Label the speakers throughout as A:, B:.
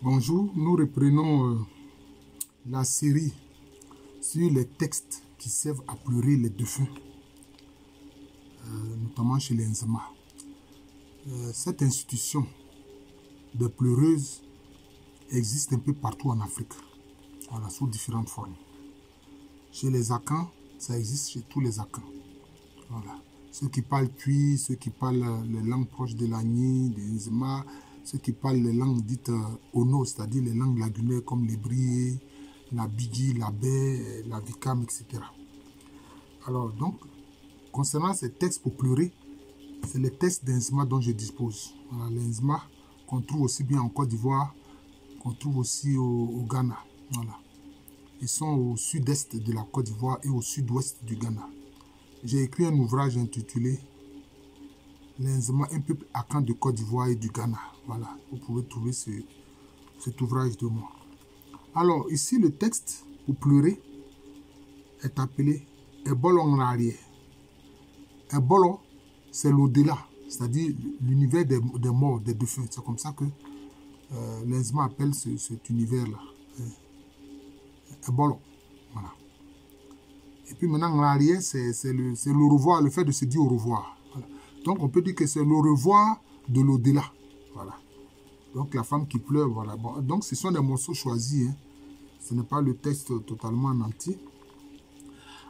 A: Bonjour, nous reprenons la série sur les textes qui servent à pleurer les défunts, notamment chez les Nzema. Cette institution de pleureuses existe un peu partout en Afrique, voilà, sous différentes formes. Chez les Akans, ça existe chez tous les Akans. Voilà. Ceux qui parlent Twi, ceux qui parlent les langues proches de l'Agni, des Nzema, ceux qui parlent les langues dites Ono, c'est-à-dire les langues lagunaires comme l'Hébrié, la Bigi, la Baie, la Vikam, etc. Alors, donc, concernant ces textes pour pleurer, c'est les textes d'Nzema dont je dispose. Voilà, les Nzema qu'on trouve aussi bien en Côte d'Ivoire, qu'on trouve aussi au Ghana. Voilà. Ils sont au sud-est de la Côte d'Ivoire et au sud-ouest du Ghana. J'ai écrit un ouvrage intitulé Les Nzema, un peuple akan de Côte d'Ivoire et du Ghana. Voilà, vous pouvez trouver cet ouvrage de moi. Alors, ici, le texte pour pleurer est appelé Ebolo Nrarie. Ebolo, c'est l'au-delà, c'est-à-dire l'univers des morts, des défunts. C'est comme ça que les Nzema appellent cet univers-là. Ebolo. Voilà. Et puis maintenant, Nrarie, c'est le revoir, le fait de se dire au revoir. Voilà. Donc, on peut dire que c'est le revoir de l'au-delà. Voilà. Donc, la femme qui pleure, voilà. Bon, donc, ce sont des morceaux choisis. Hein. Ce n'est pas le texte totalement en entier.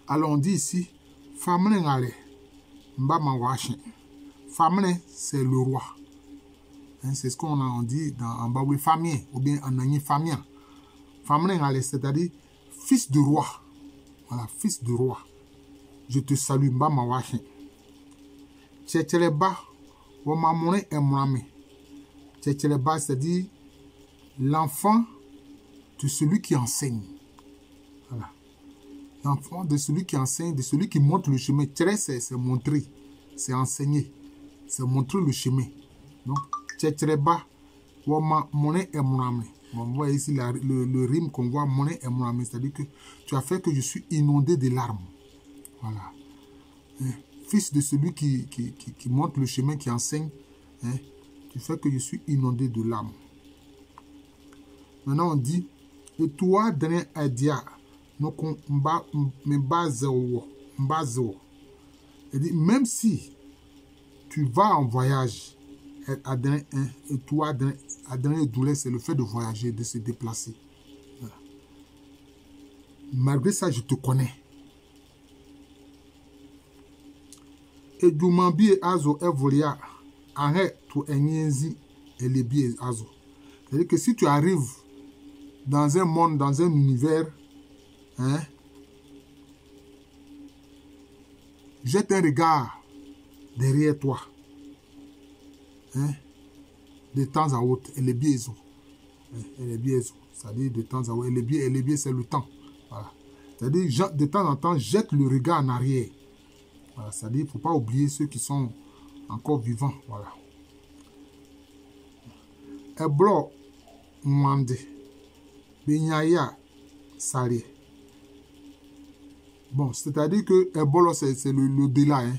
A: Alors, on dit ici, Famne ngare, mba mawashin. Famne, c'est le roi. Hein, c'est ce qu'on dit en Baoui famien, ou bien en Agni famien. Famne ngare, c'est-à-dire fils de roi. Voilà, fils de roi. Je te salue, mba mawashin. Tchétcheleba, wamamone emrame. Tchétcheleba, c'est-à-dire l'enfant de celui qui enseigne. Voilà. L'enfant de celui qui enseigne, de celui qui montre le chemin. Tchere, c'est montrer, c'est enseigner, c'est montrer le chemin. Donc, Tchétcheleba, wamamone emrame. Bon, vous voyez ici le rime qu'on voit, mone emrame, c'est-à-dire que tu as fait que je suis inondé de larmes. Voilà. Fils de celui qui montre le chemin, qui enseigne, hein, tu fais que je suis inondé de larmes. Maintenant on dit, et toi, dernier adia, même si tu vas en voyage, et toi, dernier douleur, c'est le fait de voyager, de se déplacer. Voilà. Malgré ça, je te connais. Et du mambi azo evolia arrête tout enyenzi et les biais azo. C'est-à-dire que si tu arrives dans un monde, dans un univers, hein, jette un regard derrière toi, hein, de temps à autre, et les biais, c'est-à-dire de temps à autre, et les biais c'est le temps. Voilà. C'est-à-dire de temps en temps, jette le regard en arrière. Voilà, c'est-à-dire qu'il ne faut pas oublier ceux qui sont encore vivants. Voilà. Eblo Mwande Benyaya Sari. Bon, c'est-à-dire que Ebolo, c'est le delà. Hein?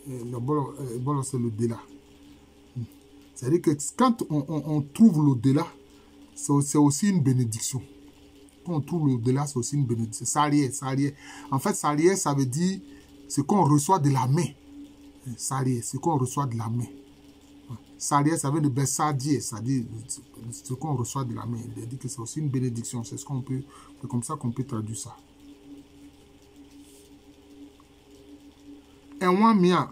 A: Ebolo, c'est le delà. C'est-à-dire que quand on trouve le delà, c'est aussi une bénédiction. Quand on trouve le delà, c'est aussi une bénédiction. Sarié. En fait, Sarié, ça veut dire ce qu'on reçoit de la main. Sarié, ce qu'on reçoit de la main. Sarié, ça veut dire besadier, c'est-à-dire ce qu'on reçoit de la main. Il dit que c'est aussi une bénédiction. C'est comme ça qu'on peut traduire ça. Et moi mia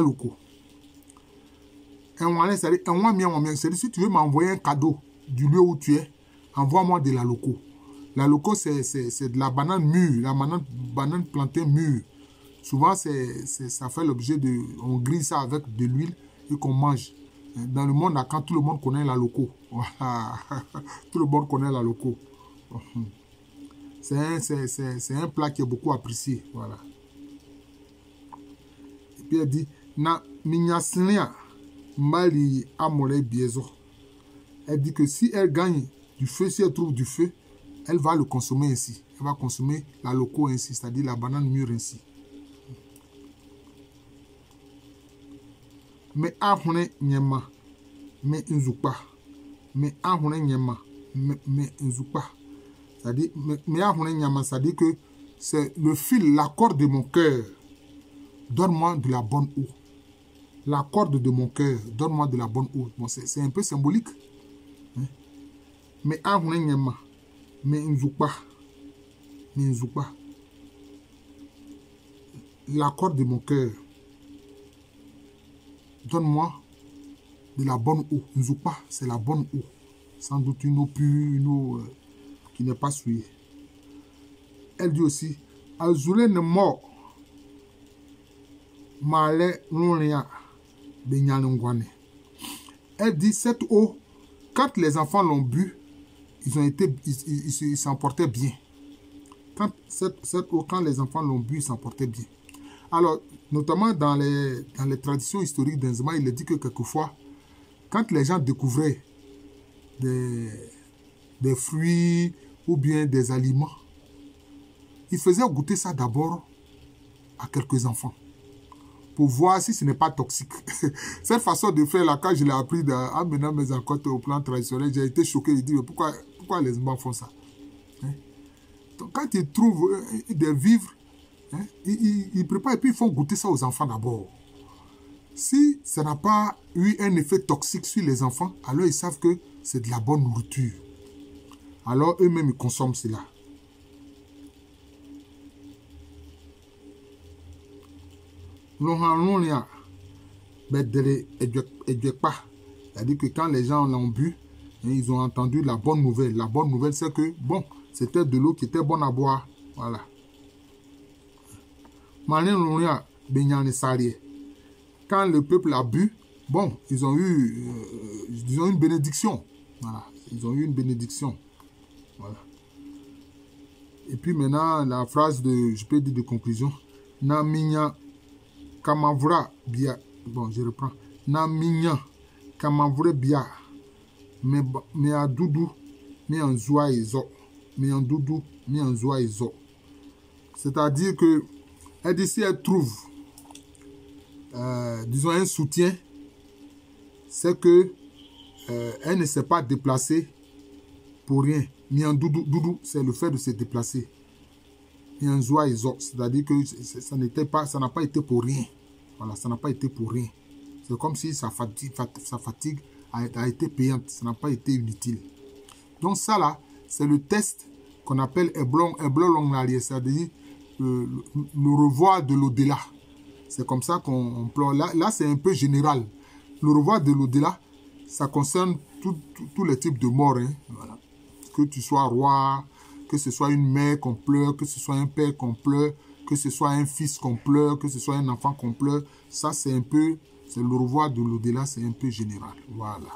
A: loko. Et moi c'est si tu veux m'envoyer un cadeau du lieu où tu es, envoie-moi de la loco. La loco, c'est de la banane mûre, la banane plantée mûre. Souvent, ça fait l'objet de... On grille ça avec de l'huile et qu'on mange. Dans le monde, quand tout le monde connaît la loco. Tout le monde connaît la loco. C'est un plat qui est beaucoup apprécié. Voilà. Et puis, elle dit, na minyasinia mali amole biezo. Elle dit que si elle gagne du feu, si elle trouve du feu, elle va le consommer ainsi. Elle va consommer la loco ainsi, c'est-à-dire la banane mûre ainsi. Mais ahone nyema, mais nzupa. mais ahune nyama, mais nzupa. C'est-à-dire, mais ahune nyama, c'est-à-dire que c'est le fil, la corde de mon cœur. Donne-moi de la bonne eau. La corde de mon cœur, donne-moi de la bonne eau. Bon, c'est un peu symbolique. Hein? Mais ahune nyama, mais nzupa. Mais nzupa. La corde de mon cœur. Donne-moi de la bonne eau. Nzupa, c'est la bonne eau. Sans doute une eau pure, une eau qui n'est pas souillée. Elle dit aussi, Azule ne mort. Male Nouria Benyanongwane. Elle dit, cette eau, quand les enfants l'ont bu, ils s'en portaient bien. Quand cette eau, quand les enfants l'ont bu, ils s'en portaient bien. Alors, notamment dans les traditions historiques d'Inzima, il est dit que quelquefois, quand les gens découvraient des fruits ou bien des aliments, ils faisaient goûter ça d'abord à quelques enfants pour voir si ce n'est pas toxique. Cette façon de faire là, quand je l'ai appris en menant mes enquêtes au plan traditionnel, j'ai été choqué. Je dis, mais pourquoi les enfants font ça? Hein? Donc, quand ils trouvent des vivres, hein, ils préparent et puis ils font goûter ça aux enfants d'abord. Si ça n'a pas eu un effet toxique sur les enfants, alors ils savent que c'est de la bonne nourriture. Alors eux-mêmes, ils consomment cela. C'est-à-dire que quand les gens l'ont bu, ils ont entendu la bonne nouvelle. La bonne nouvelle, c'est que, bon, c'était de l'eau qui était bonne à boire. Voilà. Quand le peuple a bu, bon, ils ont eu une bénédiction. Voilà. Ils ont eu une bénédiction. Voilà. Et puis maintenant, la phrase je peux dire de conclusion. Na minya kamavura bia. Bon, je reprends. Na minya kamavura bia. Me a doudou, me en zoa izo. Me en doudou, me en zoa izo. C'est-à-dire que, elle dit si elle trouve, disons, un soutien, c'est que elle ne s'est pas déplacée pour rien. Mi en doudou, c'est le fait de se déplacer. Mi en zoa izo, c'est-à-dire que ça n'a pas été pour rien. Voilà, ça n'a pas été pour rien. C'est comme si sa fatigue a été payante, ça n'a pas été inutile. Donc ça là, c'est le test qu'on appelle Eblon Longlarié, c'est-à-dire le revoir de l'au-delà. C'est comme ça qu'on pleure. Là c'est un peu général. Le revoir de l'au-delà, ça concerne tous les types de morts. Hein. Voilà. Que tu sois roi, que ce soit une mère qu'on pleure, que ce soit un père qu'on pleure, que ce soit un fils qu'on pleure, que ce soit un enfant qu'on pleure. Ça c'est un peu, c'est le revoir de l'au-delà, c'est un peu général. Voilà.